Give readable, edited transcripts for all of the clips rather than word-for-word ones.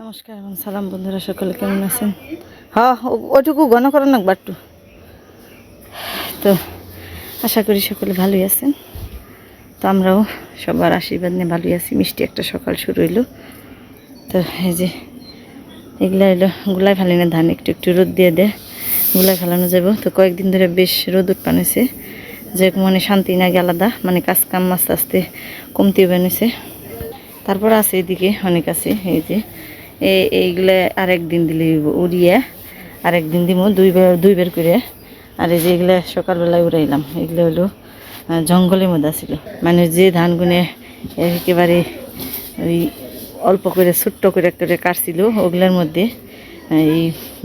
নমস্কার এবং সালাম বন্ধুরা, সকলে কেমন আছেন? হ্যাঁ, ওইটুকু ঘন করেন না একটু। তো আশা করি সকলে ভালোই আছেন। তো আমরাও সবার আশীর্বাদ নিয়ে ভালোই আছি। মিষ্টি একটা সকাল শুরু হইলো। তো এই যে এগুলা এলো গুলাই ফেলানো ধান, একটু একটু রোদ দিয়ে দেয়, গুলাই ফেলানো যাব। তো কয়েকদিন ধরে বেশ রোদ উৎপানেছে, যে মানে শান্তি নাগে আলাদা, মানে কাজ কাম আস্তে আস্তে কমতে বেনেছে। তারপর আছে এদিকে অনেক আছে, এই যে এইগুলা আরেকদিন দিলে উড়িয়ে আরেকদিন দিব দুই বের করে। আর এই যে এগুলা সকালবেলায় উড়াইলাম, এগুলো হলো জঙ্গলের মধ্যে ছিল, মানে যে ধানগুনে একেবারে ওই অল্প করে ছোট্ট করে করে কাটছিল, ওগুলোর মধ্যে এই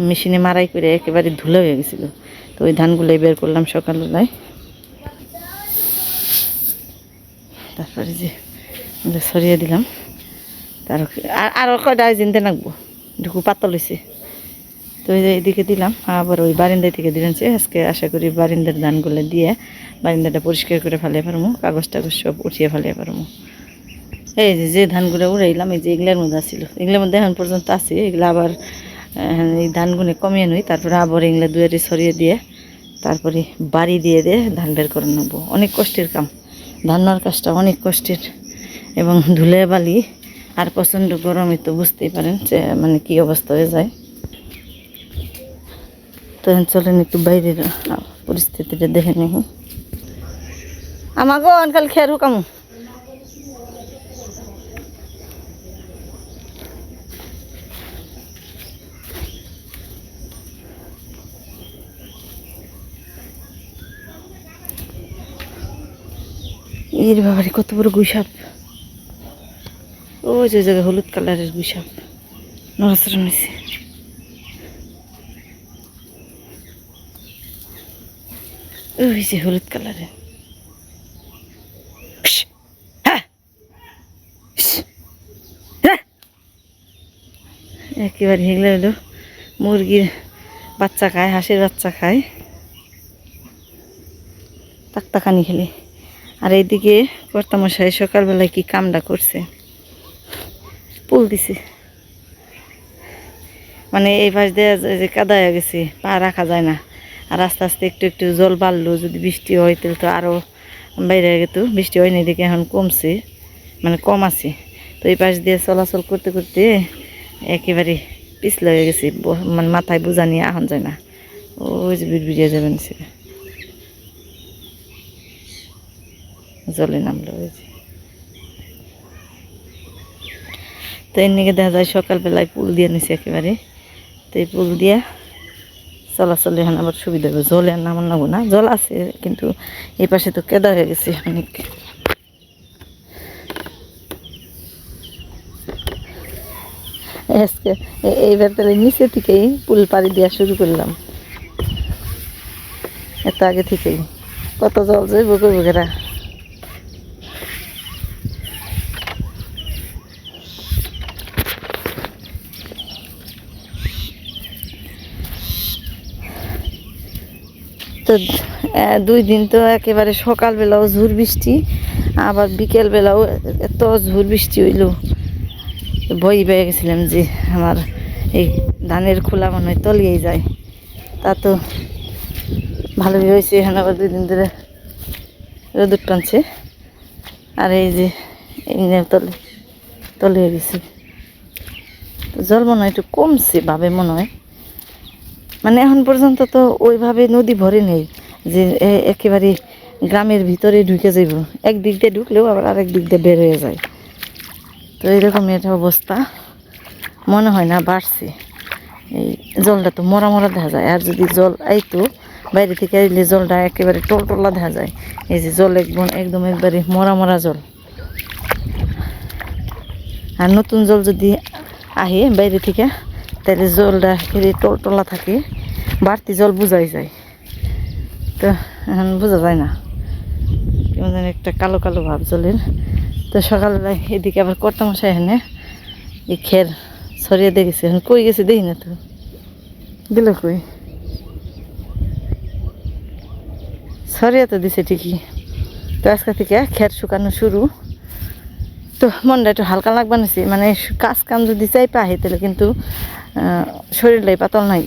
মেশিনে মারাই করে একেবারে ধুলো হয়ে গেছিলো। তো ওই ধানগুলোই বের করলাম সকালবেলায়। তারপরে যে সরিয়ে দিলাম। তার আরও কয়টা জিনতে নাকবো, ঢুকু পাতল হয়েছে। তো ওই যে এদিকে দিলাম, আবার ওই বারিন্দায় থেকে দিলেন। আজকে আশা করি বারিন্দার ধানগুলো দিয়ে বারিন্দাটা পরিষ্কার করে ফেলিয়ে পারবো, কাগজ টাগজ সব উঠিয়ে ফেলিয়ে পারবো। এই যে ধানগুলো উড়াইলাম, এই যে এগুলোর মধ্যে আসছিল, এগুলোর মধ্যে এখন পর্যন্ত আছে। এগুলো আবার এই ধানগুলো কমিয়ে নই, তারপরে আবার এগুলো দুয়ারে সরিয়ে দিয়ে তারপরে বাড়ি দিয়ে ধান বের করে নেবো। অনেক কষ্টের কাম, ধান নেওয়ার কাজটা অনেক কষ্টের, এবং ধুলে বালি আর প্রচণ্ড গরমে তো বুঝতেই পারেন যে মানে কী অবস্থা হয়ে যায়। তো চলেন একটু বাইরের পরিস্থিতিটা দেখে নিই। আমাকে অনকাল খেয়ার হুকাম এর ব্যাপারে কত বড় গুইসাপ। ওই যে জায়গায় হলুদ কালারের গুইসাপ নড়াচড়া নিছে। ওই যে হলুদ কালারের, একেবারে হেগলে হলো মুরগির বাচ্চা খায়, হাঁসের বাচ্চা খায়, তাকতাকানি খেলে। আর এইদিকে কর্তামশাই সকালবেলায় কি কামটা করছে, পুল দিছে। মানে এই পাশ দিয়ে যে কাদা হয়ে গেছে, পা রাখা যায় না। আর আস্তে আস্তে একটু একটু জল বাড়লো, যদি বৃষ্টি হয় তাহলে তো আরও বাইরে যেত। বৃষ্টি হয়নি, এদিকে এখন কমছে, মানে কম আছে। তো এই পাশ দিয়ে চলাচল করতে করতে একেবারে পিছলা হয়ে গেছে, মানে মাথায় বোঝা নিয়ে আহন যায় না। ওই যে বিড়বিড়িয়ে যাবেন সে জলে নামলো। ওই যে তো এর নিকে দেখা যায় সকালবেলায় পুল দিয়ে নিছে একেবারে। তো এই পুল দিয়া চলাচল এখন আবার সুবিধা হবে। জলে আর নামান নামো না, জল আছে কিন্তু এই পাশে তো কেদা হয়ে গেছে অনেক। আজকে এইবার তাহলে নিচে থেকেই পুল পাড়ি দেওয়া শুরু করলাম, এত আগে থেকেই। কত জল যাইব করবো। তো 2 দিন তো একেবারে সকালবেলাও ঝুর বৃষ্টি, আবার বিকেলবেলাও এত ঝুর বৃষ্টি হইল, ভয় পেয়ে গেছিলাম যে আমার এই ধানের খোলা মনে হয় তলিয়েই যায়। তা তো ভালোই হয়েছে, এখানে আবার 2 দিন ধরে রোদ টানছে। আর এই যে এই তলিয়ে গেছে। জল মনে হয় একটু কমছে ভাবে মনে হয়, মানে এখন পর্যন্ত তো ওইভাবে নদী ভরে নেই যে একেবারে গ্রামের ভিতরে ঢুকে যাইব। একদিক দিয়ে ঢুকলেও আবার আরেক দিক দিয়ে বের হয়ে যায়। তো এরকম একটা অবস্থা, মনে হয় না বাড়ছে। এই জলটা তো মরা মরা দেখা যায়, আর যদি জল আইতো বাইরে থেকে আইলে জলটা একেবারে টলটলা দেখা যায়। এই যে জল একদম একবারে মরা মরা জল। আর নতুন জল যদি আহে বাইরে থেকে, তাহলে জলটা একেবারে টলটলা থাকে, বাড়তি জল বোঝাই যায়। তো এখন বোঝা যায় না, কেমন যেন একটা কালো কালো ভাব জলের। তো সকালবেলায় এদিকে আবার কর্তামশাই এখানে এই খের ছড়িয়ে দিয়ে গেছে। এখন কই গেছে দেখি না তো, দিল কই, ছড়িয়ে তো দিছে ঠিকই। তো আজকে থেকে খের শুকানো শুরু। তো মনটা একটু হালকা লাগবা নিছি, মানে কাজ কাম যদি চাই পাহে তাহলে কিন্তু শরীরটাই পাতল নাই।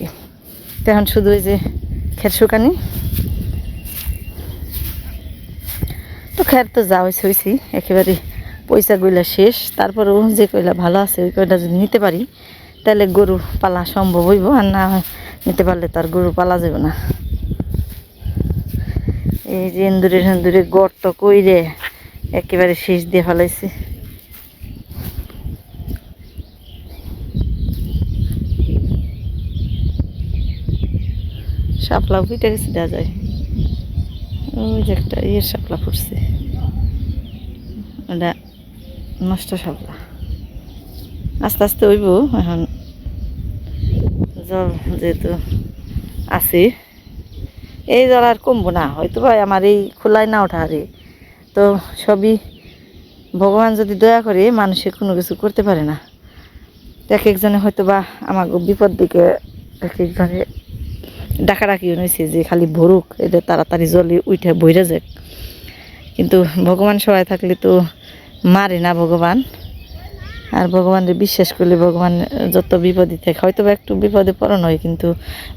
তো এখন শুধু ওই যে খের শুকানি, তো খের তো যা হয়েছে হয়েছি, একেবারে পয়সা গইলা শেষ। তারপরেও যে কয়লা ভালো আছে ওই কয়লা যদি নিতে পারি তাহলে গরু পালা সম্ভব হইব, আর না নিতে পারলে তার গরু পালা যাবে না। এই যে এন্দুরে গর্ত কইরে একেবারে শেষ দিয়ে ফেলাইছে। শাপলা ফুটে গেছে, দেওয়া যায় ওই যে একটা ইয়ের শাপলা ফুটছে, ওটা নষ্ট শাপলা। আস্তে আস্তে হইব, এখন জল যেহেতু আছে এই জল আর কমবো না হয়তো ভাই আমার এই খোলায় না ওঠা রে। তো সবই ভগবান যদি দয়া করে মানুষের কোনো কিছু করতে পারে না। এক একজনে হয়তো বা আমার বিপদ দিকে এক একজনে ডাকাডাকি হয়েছে যে খালি ভরুক, এটা তাড়াতাড়ি জলে উঠে বইরে যাক, কিন্তু ভগবান সবাই থাকলে তো মারে না ভগবান। আর ভগবানের বিশ্বাস করলে ভগবান যত বিপদে থেকে হয়তো বা একটু বিপদে পড়ানো হয়, কিন্তু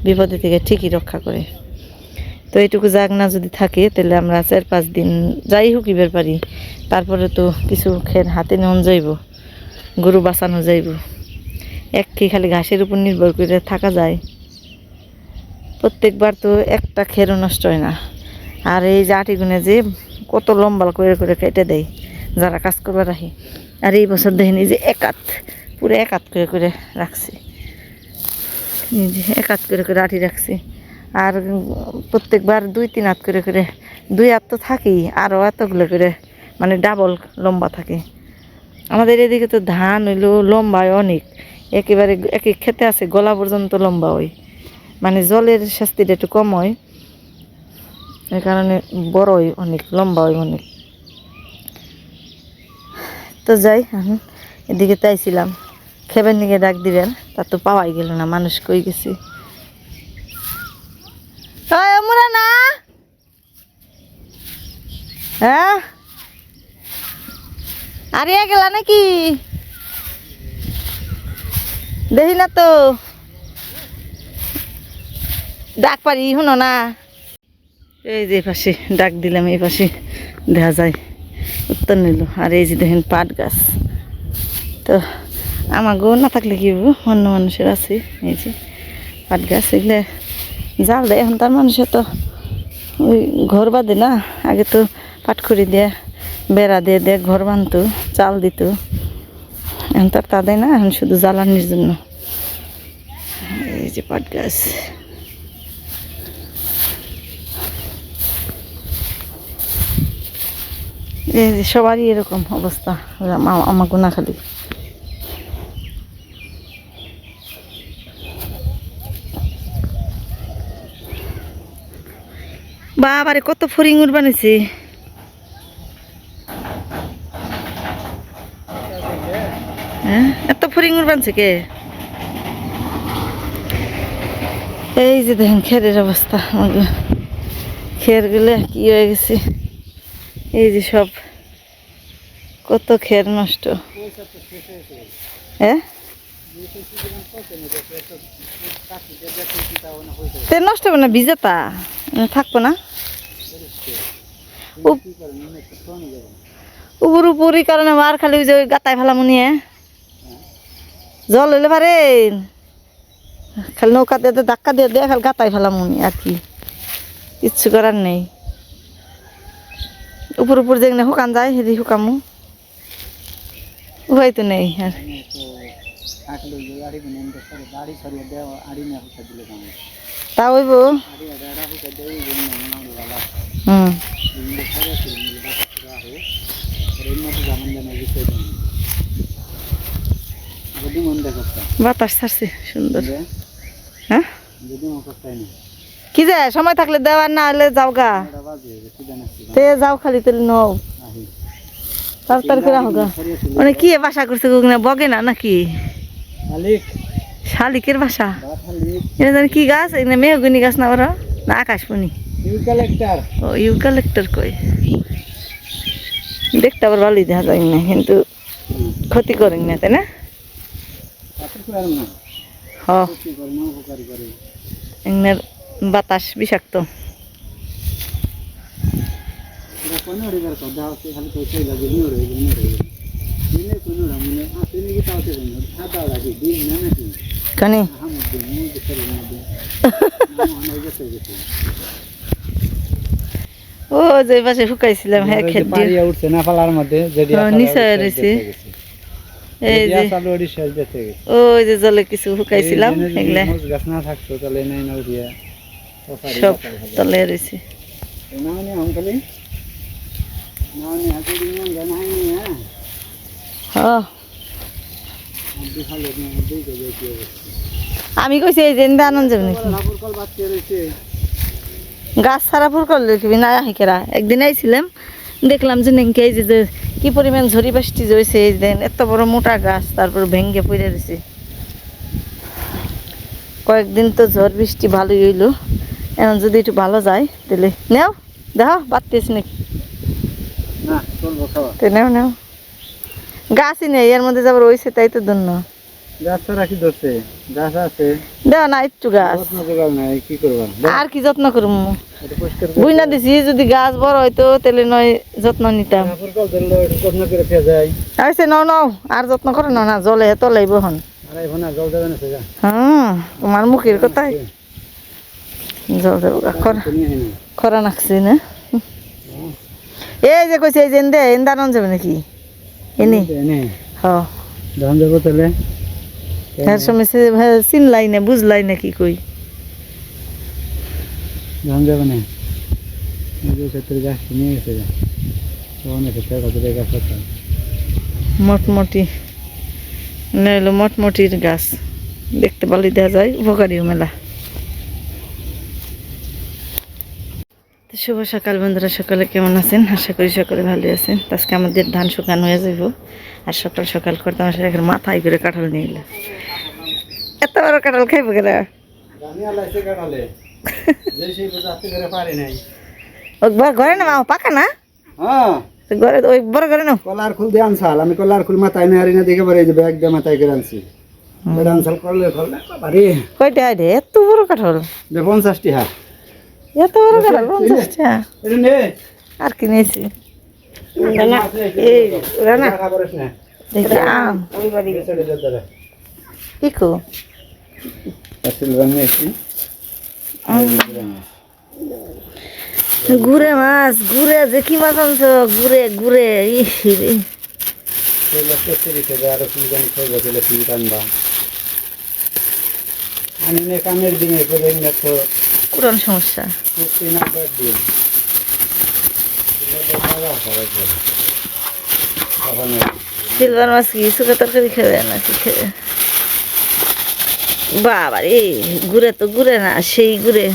বিপদে থেকে ঠিকই রক্ষা করে। তো এইটুকু জাগ না যদি থাকে তাহলে আমরা 4-5 দিন যাই হোক ইবের পারি, তারপরে তো কিছু খের হাতে নেওয়া যাইব, গরু বাঁচানো যাইব। খালি ঘাসের উপর নির্ভর করে থাকা যায়, প্রত্যেকবার তো একটা খেরও নষ্ট হয় না। আর এই যে আটিগুনে যে কত লম্বা করে করে কেটে দেয় যারা কাজ করবার রাখে। আর এই বছর দেখেন এই যে পুরো একাত করে করে রাখছি, এই যে একাত করে করে আটি রাখছি। আর প্রত্যেকবার 2-3 হাত করে করে, 2 হাত তো থাকেই, আরও এতগুলো করে মানে ডাবল লম্বা থাকে। আমাদের এদিকে তো ধান হইলো লম্বায় অনেক, একেবারে এক এক খেতে আছে গলা পর্যন্ত লম্বা হয়, মানে জলের শাস্তিটা একটু কম হয়, এই কারণে বড় হয় অনেক, লম্বা হয় অনেক। তো যাই আমি এদিকে তাইছিলাম খেবের নিকে ডাক দিবেন, তা তো পাওয়াই গেল না, মানুষ কই গেছি। না হ্যাঁ আরে গেলা নাকি দেখি না তো, ডাক পারি শুনো না। এই যে পাশে ডাক দিলাম, এই পাশে দেখা যায় উত্তর নিল। আর এই যে দেখেন পাট গাছ, তো আমার গো না থাকলে কি হবো, অন্য মানুষের আছে। এই যে পাট গাছ, এগুলো জাল দেয়। এখন তার মানুষের তো ওই ঘর বাঁধে না, আগে তো পাটখড়ি দিয়ে বেড়া দিয়ে দিয়ে ঘর বাঁধতো, চাল দিত। এখন তার তা দেয় না, এখন শুধু জ্বালানির জন্য। এই যে পাট গাছ, এই যে সবারই এরকম অবস্থা, আমার গুনা খালি। বাবারে কত ফড়িং বানিয়েছে, হ্যাঁ এত ফড়িং বানছে কে? এই যে দেখেন খেরের অবস্থা, খের গুলো কি হয়ে গেছে, এই যে সব কত খের নষ্ট। হ্যাঁ নষ্ট হবে না, ভিজাতা থাকবো না উপরি কারণে আর খালি ওই যে গাতায় ফেলাম নিয়ে জল হইলে পারে খালি নৌকা দিয়ে ধাক্কা দিয়ে দিয়ে খালি গাতায় ফেলাম আর কি, কিচ্ছু করার নেই। উপর যেখানে শুকান যায় সেদি শুকামু, উপায় তো নেই। আর তা হইব বাতাস ছাড়ছে সুন্দর। হ্যাঁ কি যায় সময় থাকলে দেওয়ার, না হলে যাও গা, তে যাও খালি তেল নাও তাড়াতাড়ি করে হোক। মানে কি বাসা করছে বগে না নাকি শালিকের বাসা? এটা জানি কি গাছ, এখানে মেহগনি গাছ না ওরা, না আকাশমণি? ও ইউক্যালিপ্টাস কই, দেখতে আবার ভালোই দেখা যায় না, কিন্তু ক্ষতি করেন না তাই না? হ্যাঁ, এগুলোর বাতাস বিষাক্ত। কানে ও যে পাশে শুকাইছিলাম হ্যাঁ খেত দিয়ে উঠছে না পালার মধ্যে নিচে রয়েছে। এই যে ওই যে জলে কিছু শুকাইছিলাম এগুলা গাছ না থাকতো তাহলে নাই না উঠিয়া সব তলে রয়েছে। হ্যাঁ আমি কইছি এই যে আনন্দ যাবে নাকি গাছ ছাড়া ফুল করলে কি না হিকেরা একদিন আইছিলাম দেখলাম যে নাকি এই যে কি পরিমাণ ঝড়ি বৃষ্টি হয়েছে এই দিন এত বড় মোটা গাছ তারপর ভেঙ্গে পড়ে রয়েছে। কয়েকদিন তো ঝড় বৃষ্টি ভালোই হইলো, এখন যদি একটু ভালো যায় তাহলে নেও দেখো বাড়তেছ নাকি নেও নেও গাছই নেই এর মধ্যে যাবার হয়েছে তাই তো ধন্য গাছ তো রাখি ধরছে গাছ আছে দেও না একটু গাছ কি করবা আর কি যত্ন করবো বুঝনা দিছি যদি গাছ বড় হইতো তাহলে নয় যত্ন নিতাম। আচ্ছা নাও নাও আর যত্ন করে না না জলে তলাইব হন হ্যাঁ তোমার মুখের কথাই জল দেবো খরা নাকছি না এই যে কইছে এই যে এন্দা নন যাবে নাকি এনে হ্যাঁ যাবো তাহলে হ্যাঁ সময় চিনলাই না বুঝলাই না কি কই ধান যাবে না গাছ নিয়ে গেছে মটমটি নইলো মটমটির গাছ দেখতে ভালোই দেখা যায় উপকারীও মেলা। শুভ সকাল বন্ধুরা, সকালে কেমন আছেন? আশা করি সকলে ভালো আছেন। আজকে আমাদের ধান শুকানো হয়ে যাব আর সকাল সকাল করতে আমার সাথে মাথায় করে কাঁঠাল নিয়ে এলো। এত বড় কাঁঠাল খাইবো কেনা ঘরে না পাকা না ঘরে ওই বড় ঘরে না কলার ফুল দিয়ে আনসাল আমি কলার ফুল মাথায় নেহারি না দেখে পরে ব্যাগ দিয়ে মাথায় করে আনছি আনসাল করলে কয়টা রে এত বড় কাঁঠাল 50টি হ্যাঁ এত বড় কাঁঠাল 50টা আর কি নিয়েছি দেখি আম ইকো ঘুরে মাছ ঘুরে যে কি মাছ আনছো ঘুরে ঘুরে কামের দিনে পুরান সমস্যা সিলভার মাছ কি শুকা তরকারি খেবে নাকি খেবে বাবা রে ঘুরে তো ঘুরে না সেই ঘুরে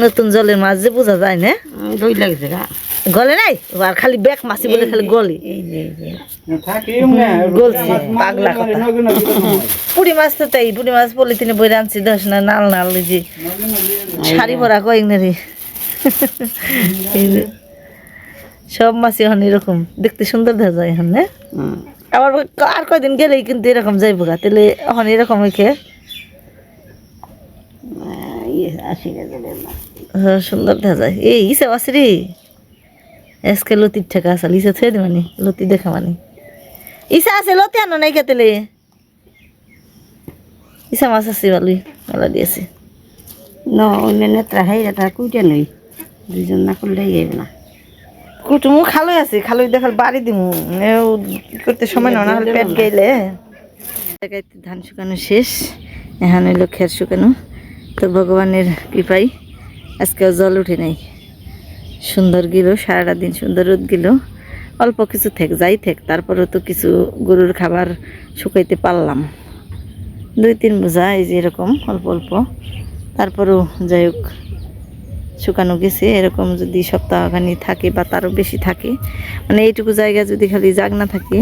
নতুন জলের মাছ যে বোঝা যায় না দই লাগছে গলে নাই আর খালি ব্যাগ মাছি বলে খালি গলি গলছি পাগলা কথা পুরি মাছ তো তাই পুরি মাছ পলিথিনে বইরে আনছি দশ না নাল নাল যে শাড়ি ভরা কয়েক নারি সব মাছ এখন এরকম দেখতে সুন্দর দেখা যায় এখন না আবার আর কয়দিন গেলেই কিন্তু এরকম যাইব গা তাহলে এখন এরকম হইকে সুন্দর দেখা যায় এই ইসে আছে রে আজকে লতির ঠেকা আসল ইসে থুয়ে দি মানে লতি দেখা মানে ইসা আছে লতি আনো নাই কেতেলে ইসা মাছ আছে ভালোই মেলা দিয়েছে অন্য নেত্রা হাই এটা কুইটা নই দুজন না করলে যাইবে না কুটুমু খালই আছে খালই দেখাল বাড়ি দিমু করতে সময় না হলে পেট গেলে ধান শুকানো শেষ এখন হইলো খের শুকানো তো ভগবানের কৃপায় আজকেও জল উঠে নাই সুন্দর গেল সারাটা দিন সুন্দর রোদ গেল অল্প কিছু যাই তারপরেও তো কিছু গরুর খাবার শুকাইতে পারলাম 2-3 বোঝা এই যে এরকম অল্প অল্প তারপরেও যাই হোক শুকানো গেছে এরকম যদি সপ্তাহখানি থাকে বা তারও বেশি থাকে মানে এইটুকু জায়গা যদি খালি জাগ না থাকে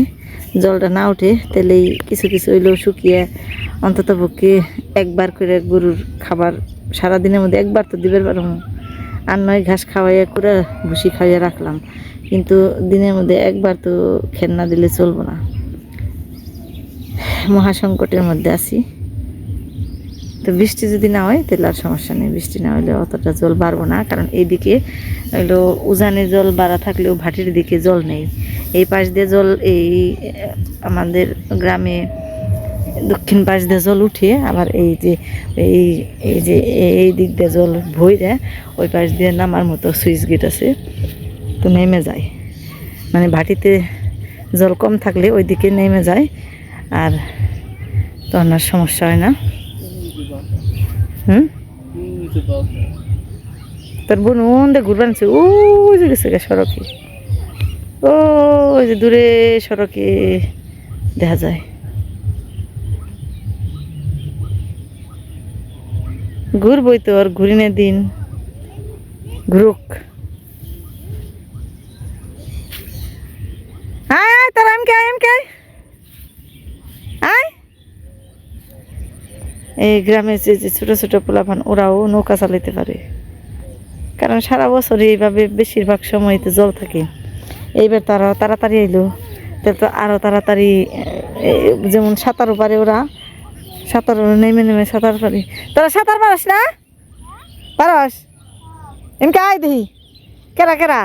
জলটা না ওঠে তাহলেই কিছু কিছু হইলেও শুকিয়ে অন্তত পক্ষে একবার করে গরুর খাবার সারাদিনের মধ্যে একবার তো দিবার পারো আর নয় ঘাস খাওয়াইয়া করে ভুসি খাইয়ে রাখলাম কিন্তু দিনের মধ্যে একবার তো খের না দিলে চলবো না। মহাসংকটের মধ্যে আছি। তো বৃষ্টি যদি না হয় তাহলে আর সমস্যা নেই, বৃষ্টি না হলে অতটা জল বাড়বো না, কারণ এইদিকে হলো উজানে জল বাড়া থাকলেও ভাটির দিকে জল নেই। এই পাশ দিয়ে জল, এই আমাদের গ্রামে দক্ষিণ পাশ দিয়ে জল উঠে, আবার এই যে এই দিক দিয়ে জল ভইরে ওই পাশ দিয়ে নামার মতো সুইচ গেট আছে, তো নেমে যায়। মানে ভাটিতে জল কম থাকলে ওই দিকে নেমে যায়, আর তখন আর সমস্যা হয় না। তোর বোন ওন্দে ঘুরবার আনছে, ওই যে গেছে সড়কে, ওই যে দূরে সড়কে দেখা যায়। ঘুরবই তো, আর ঘুরিনে দিন ঘুরুক। আয় আয় তোর এমকে আয়। এই গ্রামে যে ছোট ছোট পোলাপান ওরাও নৌকা চালাইতে পারে, কারণ সারা বছর এইভাবে বেশিরভাগ সময়তে জল থাকে। এইবার তারা তাড়াতাড়ি এলো, তাহলে তো আরও তাড়াতাড়ি, যেমন সাঁতারও পারে ওরা, সাঁতার নেমে সাঁতার পারি। তোরা সাঁতার পারস না? পারস? এমকে আয় দেখি, কেরা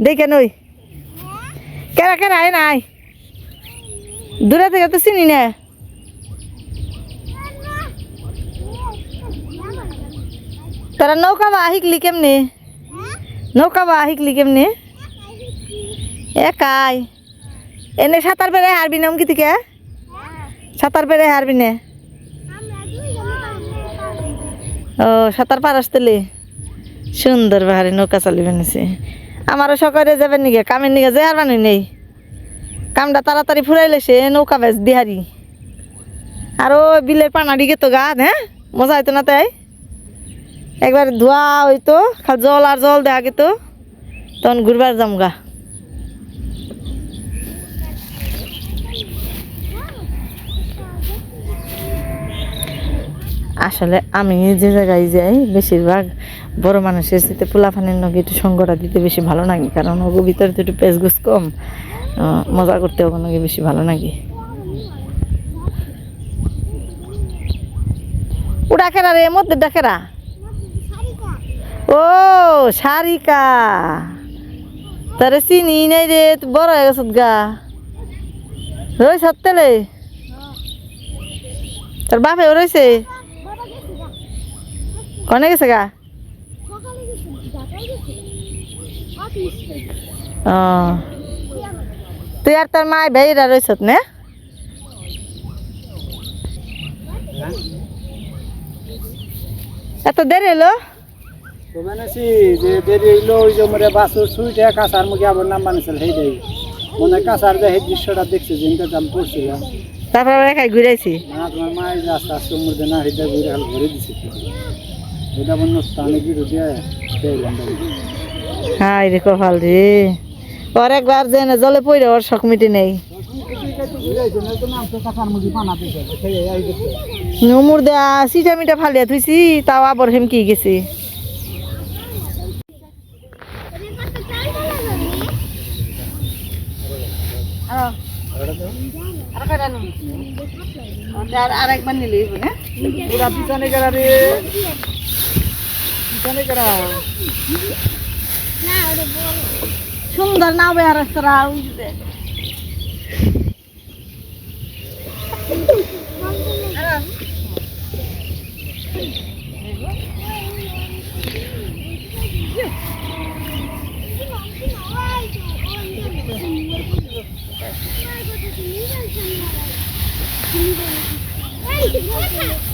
দেখে নই, কেরা আয় না, আয় দূরে থেকে তো চিনি না। তারা নৌকা বা শিখলি কেমনে? নৌকা বা শিখলি কেমনে? একাই এনে সাঁতার বেড়ে হারবি না? অঙ্কি থেকে সাঁতার বেড়ে হারবি না? ও সাঁতার পারাস তেলে সুন্দর বাহারে নৌকা চালিয়ে বানিয়েছে। আমারও সকালে যাবেন নিগে, কামের নিগে যে আর বানি নেই, কামটা তাড়াতাড়ি ফুরাইলে সে নৌকা বেচ দিহারি। আরও বিলের পানা দিকে তো গা, হ্যাঁ মজা হইতো না? তাই একবার ধোয়া হইতো, খাল জল আর জল দেখা গেত, তখন ঘুরবার যাম গা। আসলে আমি যে জায়গায় যাই বেশিরভাগ বড় মানুষের সাথে পোলাফানের নগে একটু সঙ্গটা দিতে বেশি ভালো লাগে, কারণ ওগো ভিতরে তো একটু পেঁচগুছ কম, মজা করতে ওগো নগে বেশি ভালো লাগে। ও ডাকেরা রে, মধ্যে ডাকেরা। ও সারিকা, তারে চিনি নাই রে, বড় হয়ে গেছত গা। রই সত্তেলে তোর বাপেও রয়েছে? কনে গেছে গা? ও তুই আর তোর মায় ভাইরা রয়েছত না? এত দেরি এলো? তো মানেছি যে দেরি হইলো, ওই যে মরে বাসুর সুইটে কাঁচার মুখে আবার নাম বানিয়েছিল, সেই দেই মনে কাঁচার যে সেই দৃশ্যটা দেখছে, যেটা আমি পড়ছিলাম। তারপর আমরা খাই ঘুরাইছি। না তোমার মায়ের যে আস্তে আস্তে মধ্যে না সেটা ঘুরে হাল ঘুরে দিছে, এটা বন্য স্থানে কি দিয়ে হাই রে কপাল রে, ওর একবার যে জলে পড়ে ওর শখ মিটি নেই। নমুর দেয়া সিটা মিটা ফালিয়া থুইছি, তাও আবার হেমকি গেছে। আরেকবার নিলে পুরা পিছনে গেরা রে, পিছনে গেরা সুন্দর নাও বেহার রাস্তা।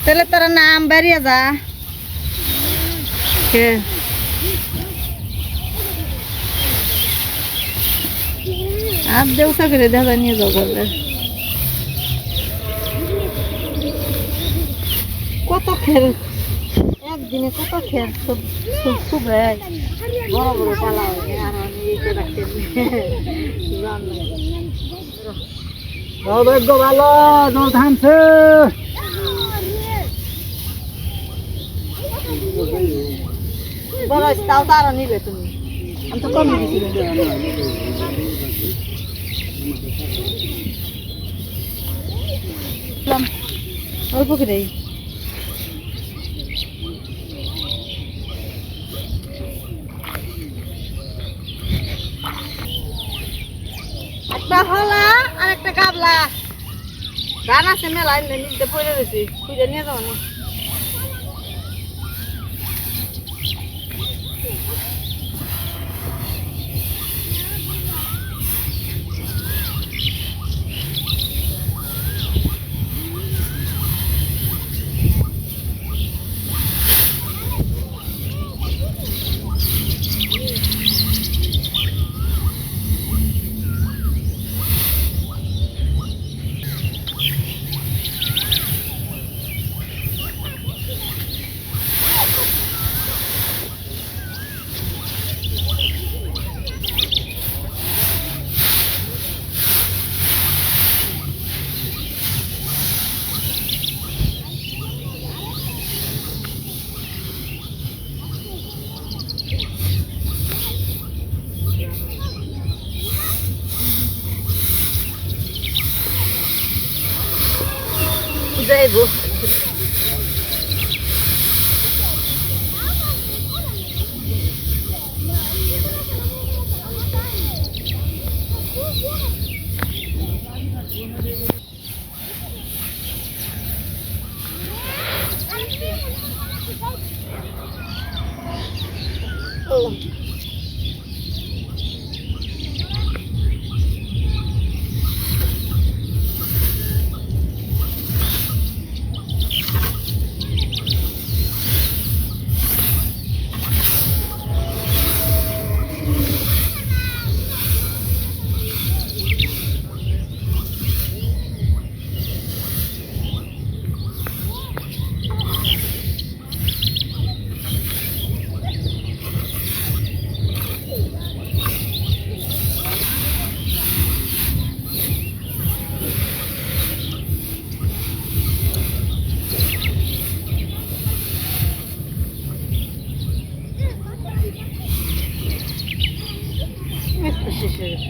তাহলে তোর নাম বেরিয়ে যা। আর দেউসা করে দেখা নিয়ে যাও ঘরে। কত খের একদিনে, কত খের খুব বড় বড় পালা হয়। আর আমি এইটা রাখতে ভাগ্য ভালো, জল থামছে। বড় তাও তো আরো নিবে তুমি। আমি তো কমই দিয়েছিলাম অল্প করেই একটা হলা আর একটা গাবলা গান আছে মেলা নিতে পড়ে রয়েছে খুঁজে নিয়ে যাবো না যাইবো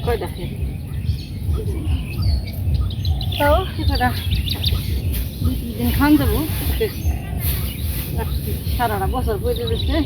কয়টা তাও সেটা দিন খান যাবো সারাটা বছর বইতে দিচ্ছে